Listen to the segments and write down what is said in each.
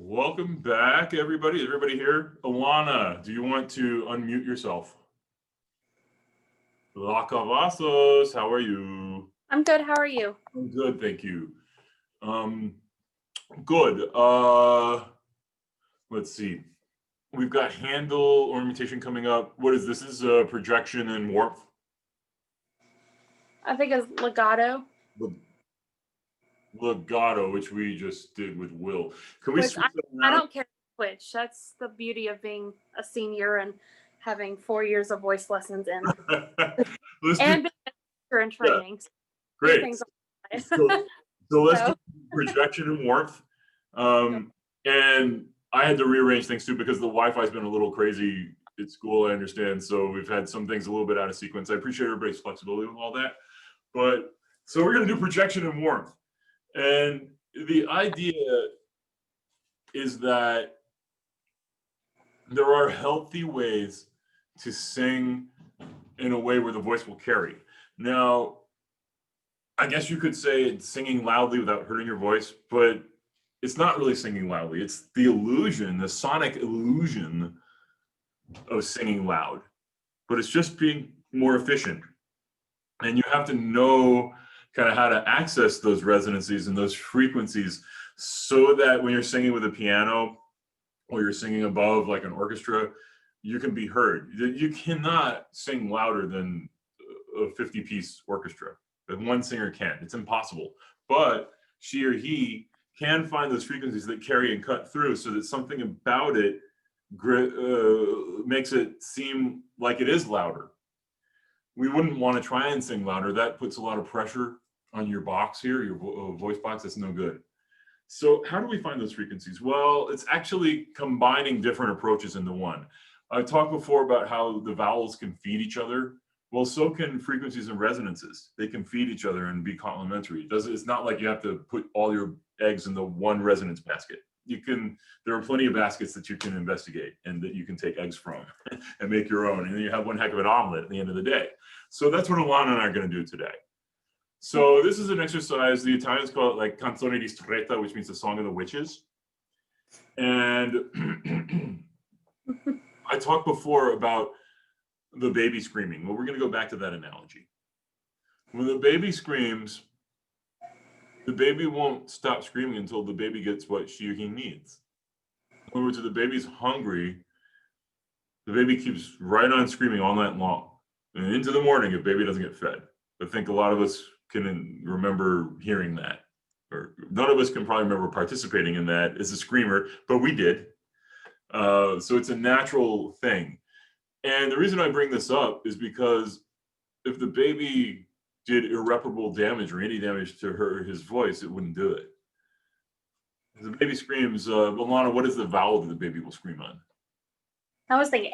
Welcome back, everybody. Is everybody here? Alana, do you want to unmute yourself? La Cavazos, how are you? I'm good. How are you? I'm good, thank you. Good. Let's see. We've got handle ornamentation coming up. What is this? This is projection and warmth. I think it's legato. Legato, which we just did with Will. Can we switch that I around? don't care which. That's the beauty of being a senior and having 4 years of voice lessons and Let's do, being a teacher in training. So great. things So let's do projection and warmth. And I had to rearrange things too because the Wi-Fi's been a little crazy at school, I understand. So we've had some things a little bit out of sequence. I appreciate everybody's flexibility with all that. But so we're going to do projection and warmth. And the idea is that there are healthy ways to sing in a way where the voice will carry. Now, I guess you could say it's singing loudly without hurting your voice, but it's not really singing loudly. It's the illusion, the sonic illusion of singing loud, but it's just being more efficient. And you have to know kind of how to access those resonancies and those frequencies so that when you're singing with a piano or you're singing above like an orchestra, you can be heard. You cannot sing louder than a 50-piece orchestra. One singer can. It's impossible. But she or he can find those frequencies that carry and cut through so that something about it makes it seem like it is louder. We wouldn't want to try and sing louder. That puts a lot of pressure on your box here, your voice box. That's no good. So how do we find those frequencies? Well, it's actually combining different approaches into one. I talked before about how the vowels can feed each other. Well, so can frequencies and resonances. They can feed each other and be complementary. It's not like you have to put all your eggs in the one resonance basket. There are plenty of baskets that you can investigate and that you can take eggs from and make your own. And then you have one heck of an omelet at the end of the day. So that's what Alana and I are going to do today. So this is an exercise, the Italians call it like canzone di stretta, which means the song of the witches. And I talked before about the baby screaming. Well, we're going to go back to that analogy. When the baby screams, the baby won't stop screaming until the baby gets what she or he needs. In other words, if the baby's hungry, the baby keeps right on screaming all night long and into the morning if baby doesn't get fed. I think a lot of us can remember hearing that, or none of us can probably remember participating in that as a screamer, but we did. So it's a natural thing. And the reason I bring this up is because if the baby did irreparable damage or any damage to his voice, it wouldn't do it. If the baby screams, Alana, what is the vowel that the baby will scream on? I was thinking,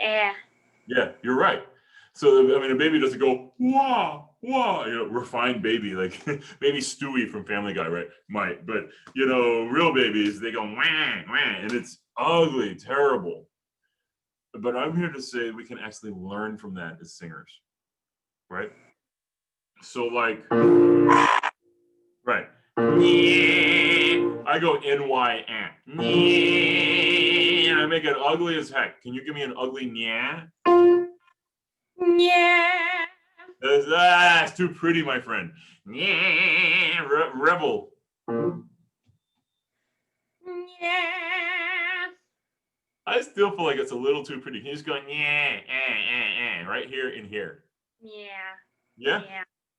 Yeah, you're right. So, I mean, a baby doesn't go, wah, wah, refined baby, like maybe Stewie from Family Guy, right? Might, but, real babies, they go, wah, wah, and it's ugly, terrible. But I'm here to say we can actually learn from that as singers, right? So like, right. I go N-Y-A. I make it ugly as heck. Can you give me an ugly nya? yeah. That's too pretty, my friend. Rebel. Yeah. I still feel like it's a little too pretty. Can you just go right here and here? Yeah. Yeah?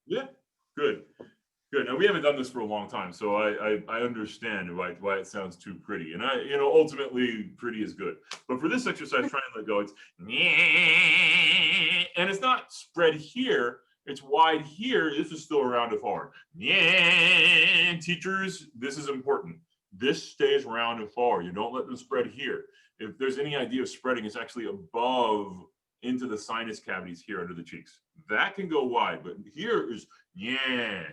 Yeah? Good. Good. Now we haven't done this for a long time, so I understand why it sounds too pretty. And ultimately pretty is good. But for this exercise, try and let go. It's and it's not spread here, it's wide here. This is still around and forward. Teachers, this is important. This stays round and forward. You don't let them spread here. If there's any idea of spreading, it's actually above into the sinus cavities here under the cheeks. That can go wide, but here is yeah.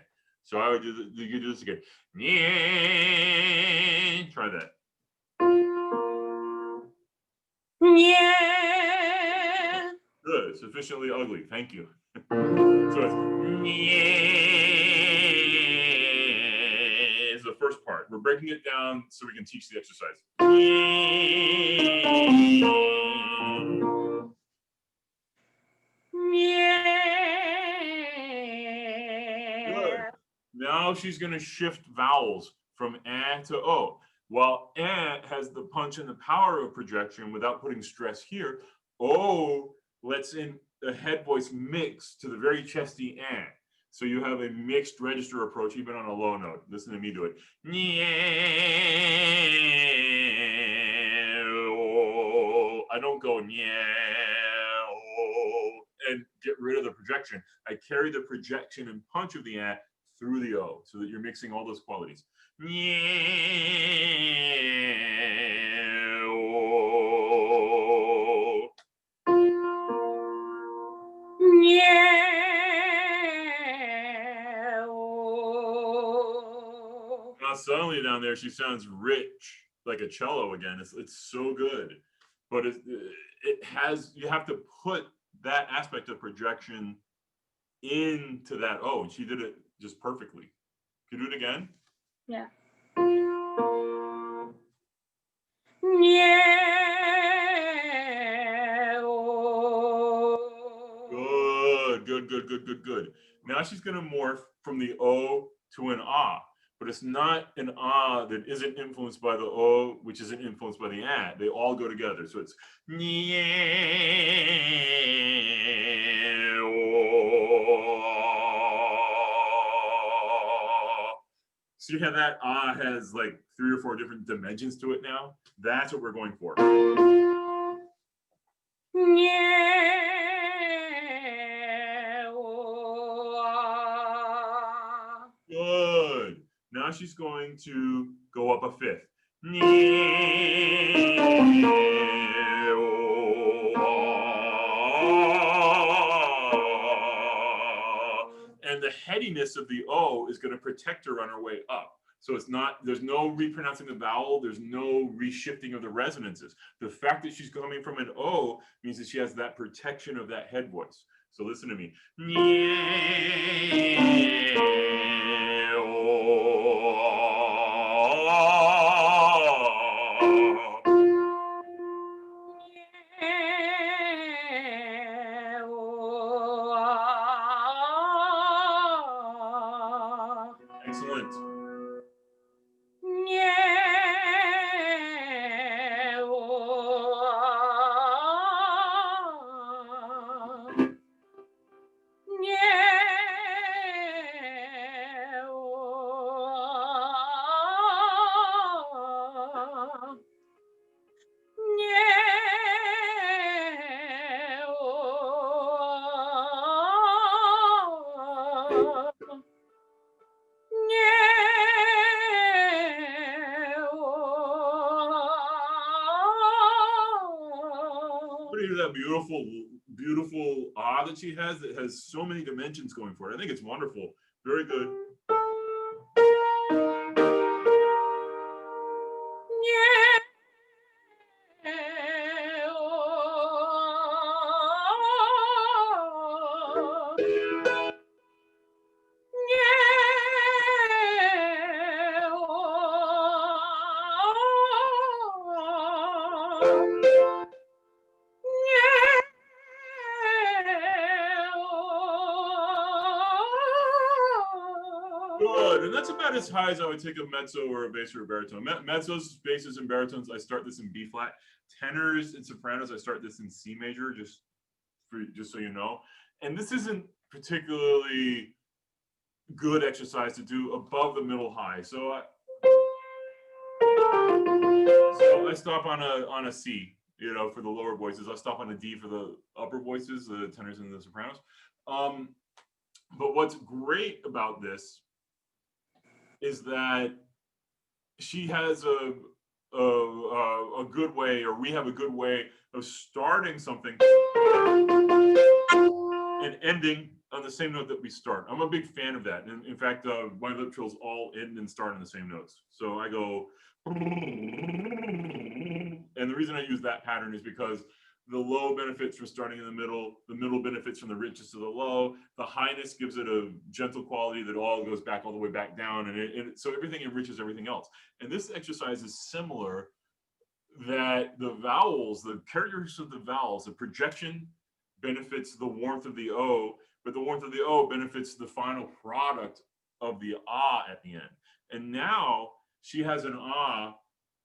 So I would you could do this again. Yeah. Try that. Yeah. Good. Sufficiently ugly. Thank you. So it's yeah is the first part. we're breaking it down so we can teach the exercise. Good. Now she's going to shift vowels from a to o. While a has the punch and the power of projection without putting stress here, o lets in the head voice mix to the very chesty a. So you have a mixed register approach even on a low note. Listen to me do it. I don't go and get rid of the projection. I carry the projection and punch of the a through the o so that you're mixing all those qualities. Now suddenly down there she sounds rich, like a cello again. It's so good, but it has, you have to put that aspect of projection into that o, and she did it just perfectly. Can you do it again? Yeah. Good. Now she's going to morph from the o to an ah, but it's not an ah that isn't influenced by the o, which isn't influenced by the a. They all go together. So it's so you have that ah has like 3 or 4 different dimensions to it now. That's what we're going for. Good. Now she's going to go up a fifth. And the headiness of the O is going to protect her on her way up. So it's not, there's no repronouncing the vowel, there's no reshifting of the resonances. The fact that she's coming from an O means that she has that protection of that head voice. So listen to me. Excellent. That beautiful ah that she has, that has so many dimensions going for it. I think it's wonderful. Very good. Good, and that's about as high as I would take a mezzo or a bass or a baritone. Mezzos, basses, and baritones, I start this in B flat. Tenors and sopranos, I start this in C major, just so you know. And this isn't particularly good exercise to do above the middle high. So I stop on a C, you know, for the lower voices. I stop on a D for the upper voices, the tenors and the sopranos. But what's great about this is that she has a good way, or we have a good way of starting something and ending on the same note that we start. I'm a big fan of that. And in fact, my lip trills all end and start on the same notes. So I go, and the reason I use that pattern is because The low benefits from starting in the middle benefits from the richest to the low. The highness gives it a gentle quality that all goes back all the way back down. And so everything enriches everything else. And this exercise is similar, that the vowels, the characteristics of the vowels, the projection benefits the warmth of the O, but the warmth of the O benefits the final product of the ah at the end. And now she has an ah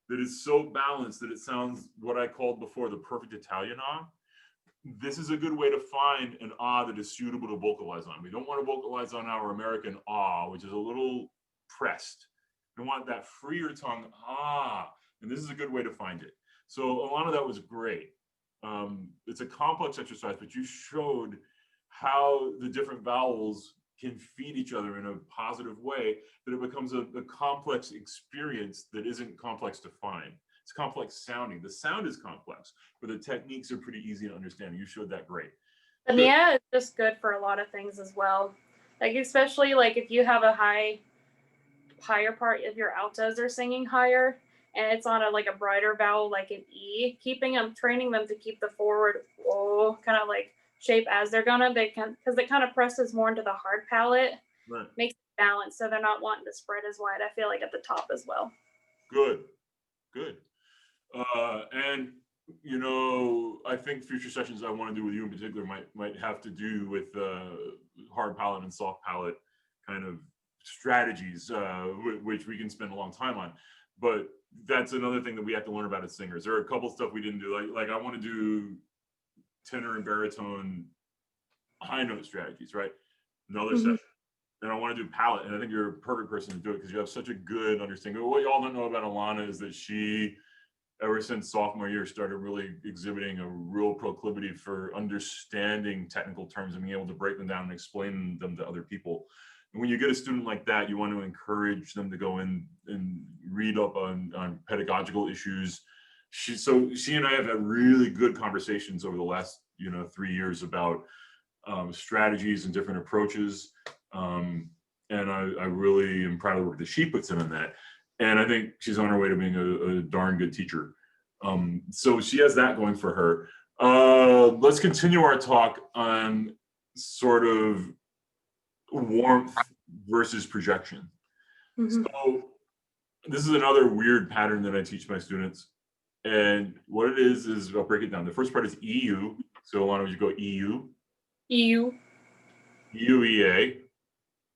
that is so balanced that it sounds what I called before the perfect Italian ah. This is a good way to find an ah that is suitable to vocalize on. We don't want to vocalize on our American ah, which is a little pressed. We want that freer tongue ah, and this is a good way to find it. So Alana, that was great. It's a complex exercise, but you showed how the different vowels can feed each other in a positive way, that it becomes a complex experience that isn't complex to find. It's complex sounding. The sound is complex, but the techniques are pretty easy to understand. You showed that great. And yeah, it's just good for a lot of things as well. Like especially like if you have a higher part, if your altos are singing higher and it's on like a brighter vowel like an E, training them to keep the forward O kind of like shape as they're gonna, because it kind of presses more into the hard palate, Right. Makes it balanced so they're not wanting to spread as wide, I feel like, at the top as well. Good. And you know, I think future sessions I want to do with you in particular might have to do with hard palate and soft palate kind of strategies, which we can spend a long time on. But that's another thing that we have to learn about as singers. There are a couple stuff we didn't do, like I want to do tenor and baritone high note strategies, right? Another session. And I want to do palette, and I think you're a perfect person to do it because you have such a good understanding. What y'all don't know about Alana is that she, ever since sophomore year, started really exhibiting a real proclivity for understanding technical terms and being able to break them down and explain them to other people. And when you get a student like that, you want to encourage them to go in and read up on pedagogical issues. She and I have had really good conversations over the last 3 years about strategies and different approaches. And I really am proud of the work that she puts in on that. And I think she's on her way to being a darn good teacher. So she has that going for her. Let's continue our talk on sort of warmth versus projection. So this is another weird pattern that I teach my students. And what it is I'll break it down. The first part is EU. So Alana, would you go EU? EU. UEA.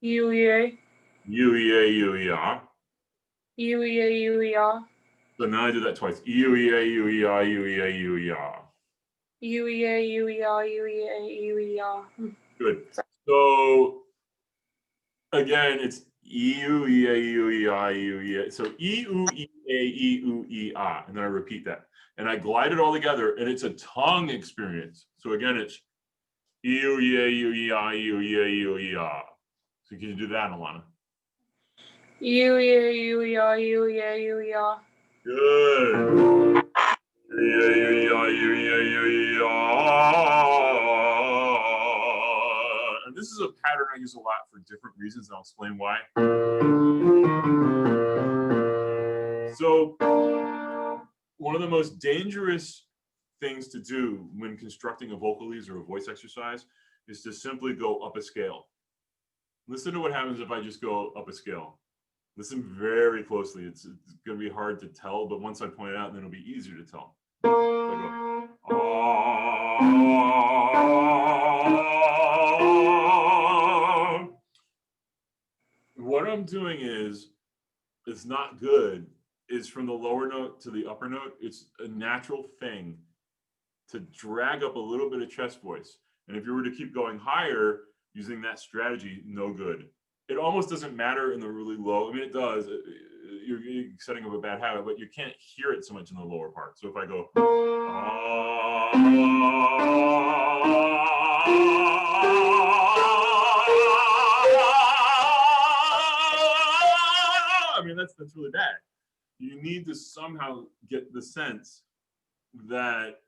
UEA. UEA, UEA. UEA, UEA. So now I do that twice. UEA, UEA, UEA, UEA. UEA, UEA, UEA, UEA. Good. So again, it's EU, EA, UEA, UEA. So EU, EA, EU, EA. And then I repeat that. And I glide it all together, and it's a tongue experience. So again, it's EU, EA, UEA, EA, UEA. So can you do that, Alana? UEA, UEA, UEA, UEA. Good. And this is a pattern I use a lot for different reasons, and I'll explain why. So one of the most dangerous things to do when constructing a vocalese or a voice exercise is to simply go up a scale. Listen to what happens if I just go up a scale. Listen very closely. It's going to be hard to tell, but once I point it out, then it'll be easier to tell. I go, what I'm doing is, it's not good, is from the lower note to the upper note, it's a natural thing to drag up a little bit of chest voice. And if you were to keep going higher using that strategy, no good. It almost doesn't matter in the really low. I mean, it does. You're setting up a bad habit, but you can't hear it so much in the lower part. So if I go, I mean, that's really bad. You need to somehow get the sense that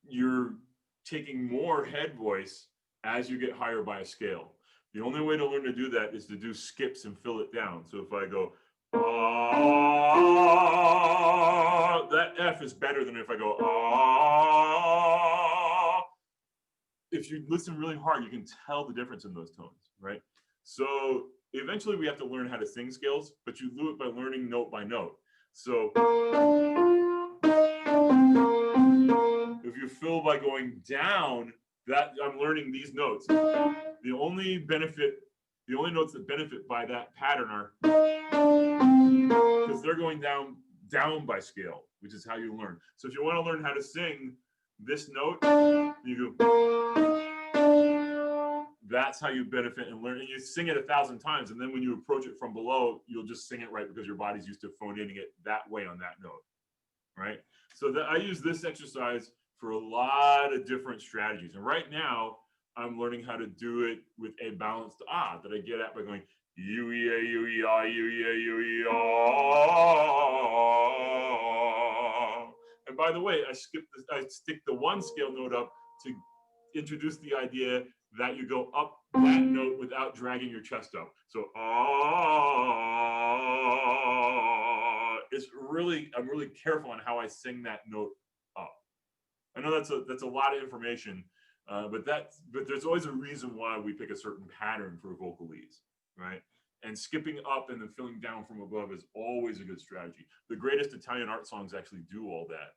you're taking more head voice as you get higher by a scale. The only way to learn to do that is to do skips and fill it down. So if I go, that F is better than if I go, if you listen really hard, you can tell the difference in those tones, right? So eventually we have to learn how to sing scales, but you do it by learning note by note. So if you fill by going down, that I'm learning these notes. The only notes that benefit by that pattern are because they're going down by scale, which is how you learn. So if you want to learn how to sing this note, you go. That's how you benefit and learn. And you sing it 1,000 times, and then when you approach it from below, you'll just sing it right because your body's used to phonating it that way on that note, right? So that I use this exercise for a lot of different strategies. And right now, I'm learning how to do it with a balanced ah that I get at by going you e a u e ah u e a u e ah. And by the way, I stick the one scale note up to introduce the idea that you go up that note without dragging your chest up. So ah, I'm really careful on how I sing that note up. I know that's a lot of information, but there's always a reason why we pick a certain pattern for vocalese, right? And skipping up and then filling down from above is always a good strategy. The greatest Italian art songs actually do all that.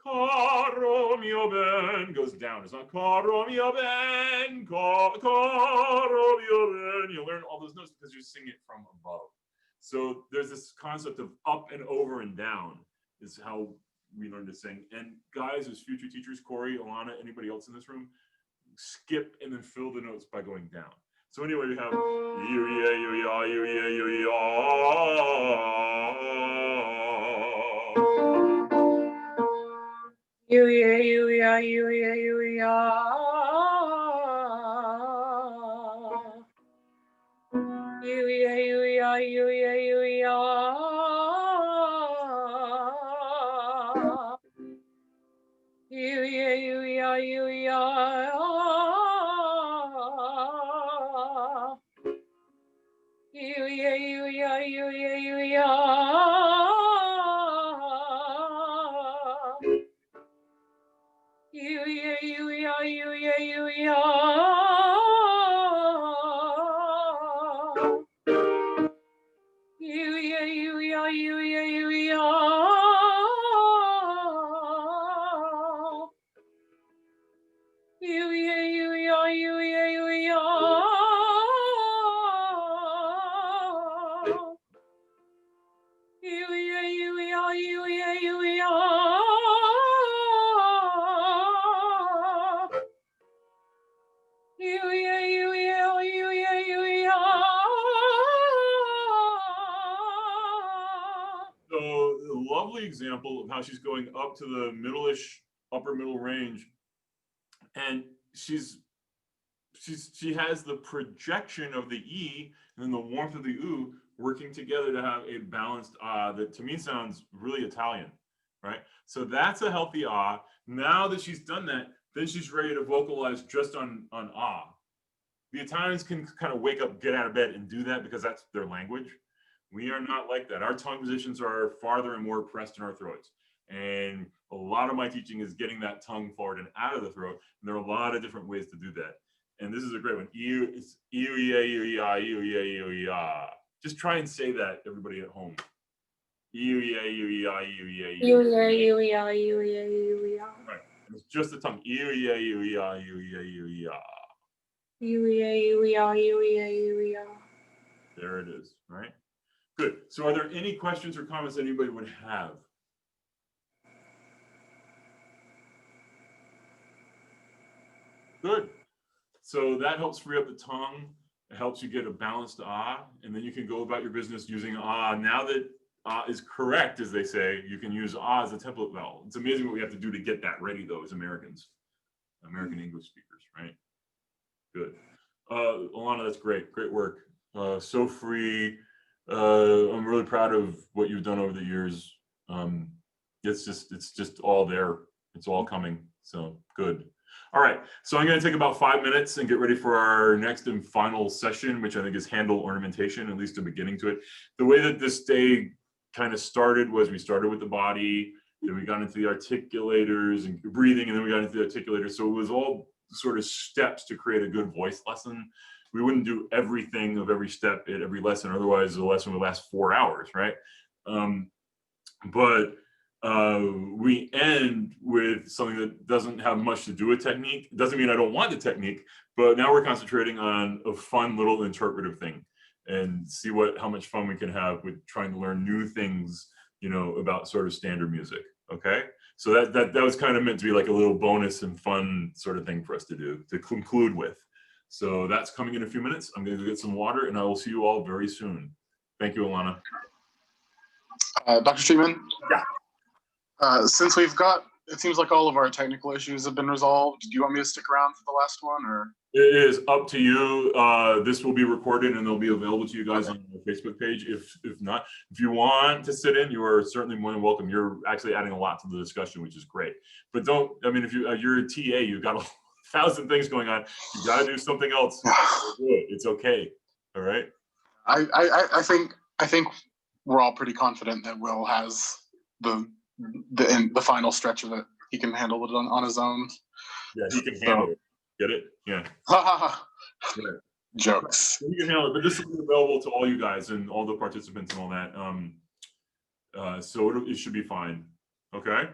Caro mio ben goes down. It's not caro mio ben, caro mio ben. You learn all those notes because you sing it from above. So there's this concept of up and over and down is how we learn to sing. And guys, as future teachers, Corey, Alana, anybody else in this room, skip and then fill the notes by going down. So anyway, we have lovely example of how she's going up to the middle-ish, upper middle range, and she has the projection of the E and then the warmth of the U working together to have a balanced ah that to me sounds really Italian, right? So that's a healthy ah. Now that she's done that, then she's ready to vocalize just on ah. The Italians can kind of wake up, get out of bed and do that because that's their language. We are not like that. Our tongue positions are farther and more pressed in our throats. And a lot of my teaching is getting that tongue forward and out of the throat. And there are a lot of different ways to do that. And this is a great one. It's just try and say that, everybody at home. Right. And it's just the tongue. There it is, right? Good. So are there any questions or comments anybody would have? Good. So that helps free up the tongue. It helps you get a balanced ah, and then you can go about your business using ah. Now that ah is correct, as they say, you can use ah as a template vowel. It's amazing what we have to do to get that ready, though, as Americans, American English speakers, right? Good. Alana, that's great. Great work. So free. I'm really proud of what you've done over the years. It's just all there. It's all coming. So good. All right. So I'm going to take about 5 minutes and get ready for our next and final session, which I think is handle ornamentation, at least a beginning to it. The way that this day kind of started was we started with the body, then we got into the articulators and breathing, and then we got into the articulators. So it was all sort of steps to create a good voice lesson. We wouldn't do everything of every step at every lesson. Otherwise the lesson would last 4 hours, right? But we end with something that doesn't have much to do with technique. It doesn't mean I don't want the technique, but now we're concentrating on a fun little interpretive thing and see how much fun we can have with trying to learn new things, you know, about sort of standard music. Okay. So that was kind of meant to be like a little bonus and fun sort of thing for us to do, to conclude with. So that's coming in a few minutes. I'm going to go get some water and I will see you all very soon. Thank you, Alana. Dr. Streetman? Yeah. Since it seems like all of our technical issues have been resolved, do you want me to stick around for the last one, or? It is up to you. This will be recorded and they'll be available to you guys on the Facebook page. If not, if you want to sit in, you are certainly more than welcome. You're actually adding a lot to the discussion, which is great. But if you're a TA, you've got 1,000 things going on. You got to do something else. It's okay. All right. I think we're all pretty confident that Will has the final stretch of it. He can handle it on his own. Yeah, he can handle it. Get it? Yeah. Yeah. Jokes. He can handle it, but this will be available to all you guys and all the participants and all that. So it should be fine. Okay.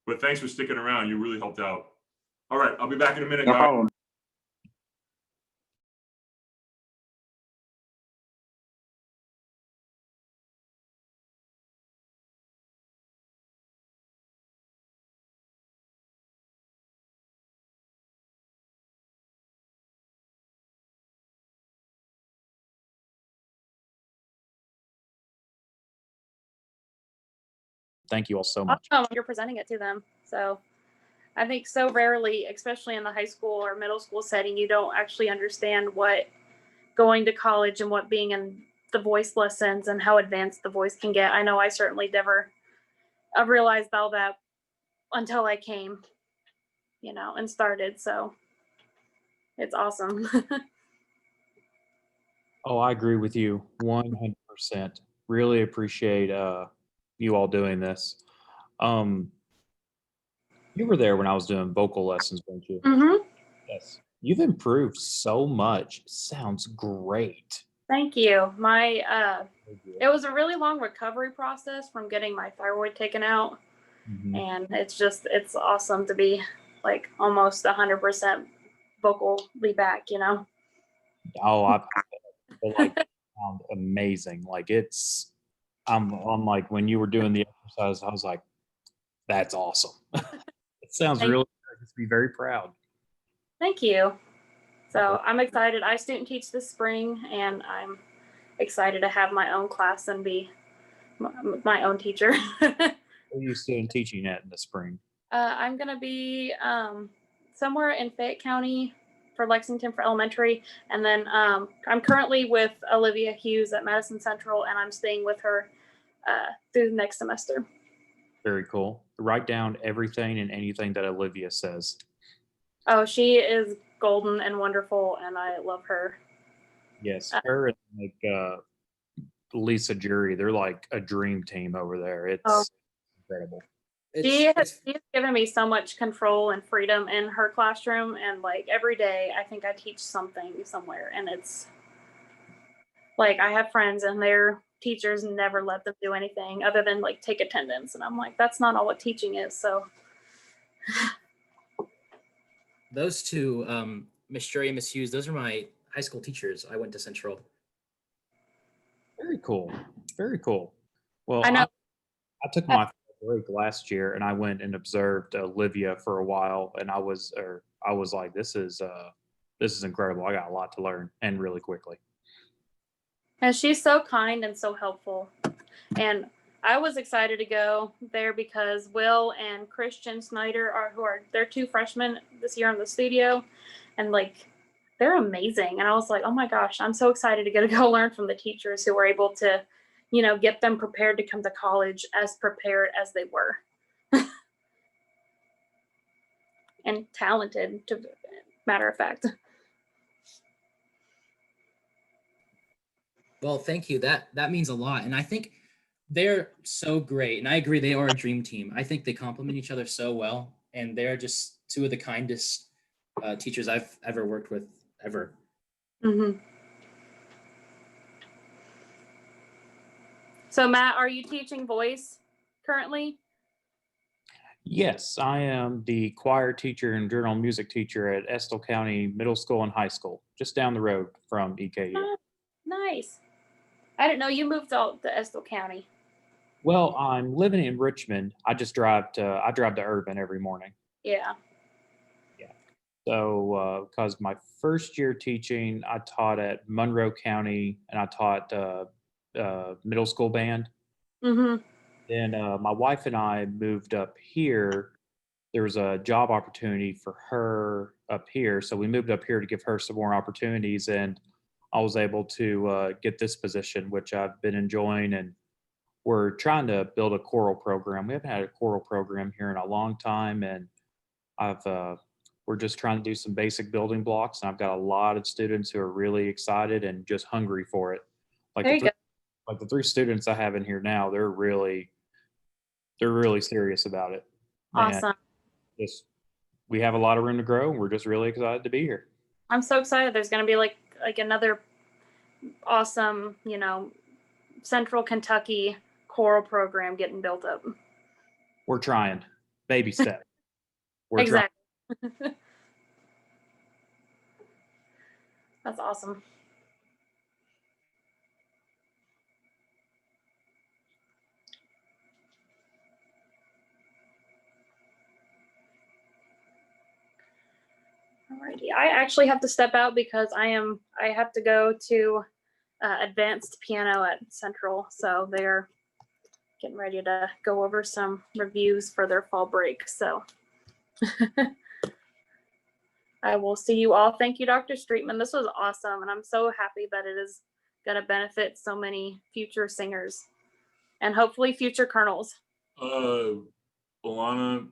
But thanks for sticking around. You really helped out. All right, I'll be back in a minute, No guys. problem. Thank you all so much. Awesome. You're presenting it to them. So I think so rarely, especially in the high school or middle school setting, you don't actually understand what going to college and what being in the voice lessons and how advanced the voice can get. I know I certainly never realized all that until I came, you know, and started. So it's awesome. Oh, I agree with you 100%. Really appreciate you all doing this. You were there when I was doing vocal lessons, weren't you? Mm-hmm. Yes. You've improved so much. Sounds great. Thank you. It was a really long recovery process from getting my thyroid taken out. Mhm. And it's awesome to be like almost 100% vocally back, you know? Oh, I feel like it sound amazing. Like I'm like, when you were doing the exercise, I was like, that's awesome. It sounds Thank- really good. Just be very proud. Thank you. So I'm excited. I student teach this spring and I'm excited to have my own class and be my own teacher. Where are you student teaching at in the spring? I'm going to be somewhere in Fayette County for Lexington for elementary. And then I'm currently with Olivia Hughes at Madison Central and I'm staying with her through the next semester. Very cool. Write down everything and anything that Olivia says. Oh, she is golden and wonderful and I love her. Yes, her and like Lisa Jury, they're like a dream team over there. It's incredible. She's given me so much control and freedom in her classroom and like every day I think I teach something somewhere and it's like I have friends and their teachers never let them do anything other than like take attendance and I'm like that's not all what teaching is. So those two, Miss Jury and Miss Hughes, those are my high school teachers. I went to Central. Very cool. Very cool. Well, I know. I took my break last year and I went and observed Olivia for a while and I was like, this is incredible. I got a lot to learn and really quickly. And she's so kind and so helpful. And I was excited to go there because Will and Christian Snyder they're two freshmen this year in the studio and like they're amazing. And I was like, oh my gosh, I'm so excited to get to go learn from the teachers who were able to, you know, get them prepared to come to college as prepared as they were. And talented, to matter of fact. Well, thank you. That means a lot. And I think they're so great. And I agree, they are a dream team. I think they complement each other so well. And they're just two of the kindest teachers I've ever worked with ever. Mm-hmm. So Matt, are you teaching voice currently? Yes, I am the choir teacher and journal music teacher at Estill County Middle School and High School, just down the road from EKU. Nice. I didn't know you moved out to Estill County. Well, I'm living in Richmond. I drive to Urban every morning. Yeah. So, because my first year teaching, I taught at Monroe County and I taught middle school band. Mm-hmm. Then my wife and I moved up here. There was a job opportunity for her up here. So we moved up here to give her some more opportunities. And I was able to get this position, which I've been enjoying. And we're trying to build a choral program. We haven't had a choral program here in a long time. And we're just trying to do some basic building blocks. And I've got a lot of students who are really excited and just hungry for it. Like There you go. the three students I have in here now, they're really serious about it. And Awesome. we have a lot of room to grow. We're just really excited to be here. I'm so excited. There's going to be like another awesome, Central Kentucky choral program getting built up. We're trying, baby steps. We're Exactly. That's awesome. Alrighty. I actually have to step out because I have to go to advanced piano at Central. So they're getting ready to go over some reviews for their fall break. So I will see you all. Thank you, Dr. Streetman. This was awesome. And I'm so happy that it is going to benefit so many future singers and hopefully future colonels. Alana,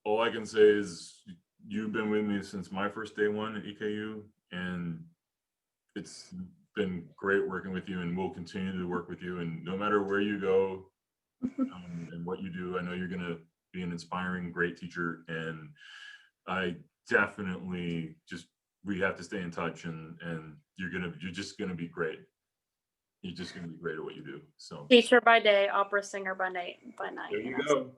all I can say is you've been with me since my first day one at EKU, and it's been great working with you, and we'll continue to work with you. And no matter where you go and what you do, I know you're going to be an inspiring, great teacher. And I definitely we have to stay in touch, and you're just going to be great. You're just going to be great at what you do. So Teacher by day, opera singer by night. there you go.